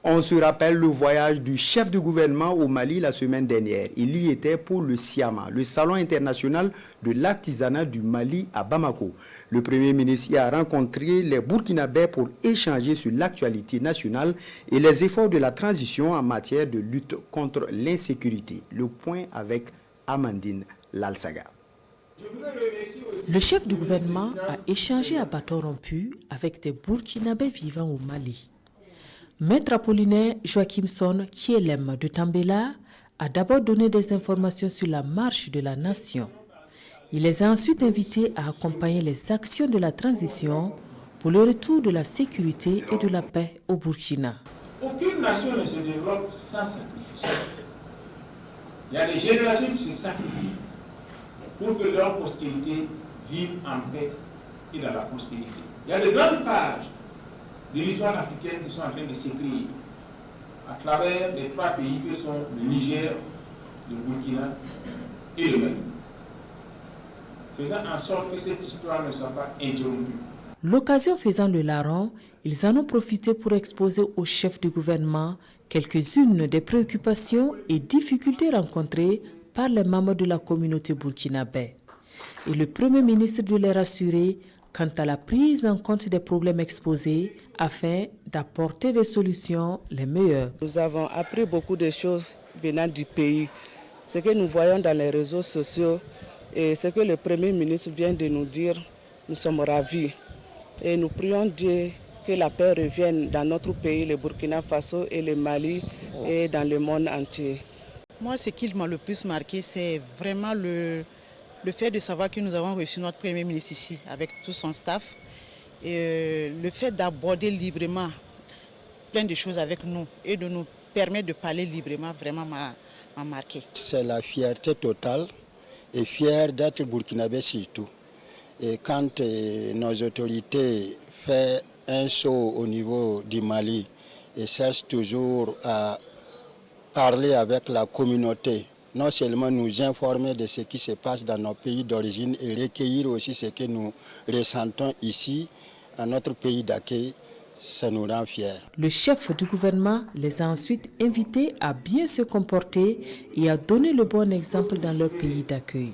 On se rappelle le voyage du chef de gouvernement au Mali la semaine dernière. Il y était pour le SIAMA, le Salon international de l'artisanat du Mali à Bamako. Le Premier ministre y a rencontré les Burkinabés pour échanger sur l'actualité nationale et les efforts de la transition en matière de lutte contre l'insécurité. Le point avec Amandine Lalsaga. Le chef du gouvernement a échangé à bâton rompu avec des Burkinabés vivant au Mali. Maître Apollinaire Joachimson Kielem de Tambela a d'abord donné des informations sur la marche de la nation. Il les a ensuite invités à accompagner les actions de la transition pour le retour de la sécurité et de la paix au Burkina. Aucune nation ne se développe sans sacrifice. Il y a des générations qui se sacrifient pour que leur postérité vive en paix et dans la prospérité. Il y a de grandes pages de l'histoire africaine qui sont en train de s'écrire à travers les trois pays que sont le Niger, le Burkina et le Mali, faisant en sorte que cette histoire ne soit pas interrompue. L'occasion faisant le larron, ils en ont profité pour exposer au chef du gouvernement quelques-unes des préoccupations et difficultés rencontrées par les membres de la communauté burkinabé. Et le Premier ministre de les rassurer quant à la prise en compte des problèmes exposés afin d'apporter des solutions les meilleures. Nous avons appris beaucoup de choses venant du pays. Ce que nous voyons dans les réseaux sociaux et ce que le Premier ministre vient de nous dire, nous sommes ravis. Et nous prions Dieu que la paix revienne dans notre pays, le Burkina Faso et le Mali et dans le monde entier. Moi, ce qui m'a le plus marqué, c'est vraiment le fait de savoir que nous avons reçu notre Premier ministre ici avec tout son staff. Et le fait d'aborder librement plein de choses avec nous et de nous permettre de parler librement, vraiment m'a marqué. C'est la fierté totale et fier d'être burkinabé surtout. Et quand nos autorités font un saut au niveau du Mali et cherchent toujours à parler avec la communauté, non seulement nous informer de ce qui se passe dans nos pays d'origine et recueillir aussi ce que nous ressentons ici, à notre pays d'accueil, ça nous rend fiers. Le chef du gouvernement les a ensuite invités à bien se comporter et à donner le bon exemple dans leur pays d'accueil.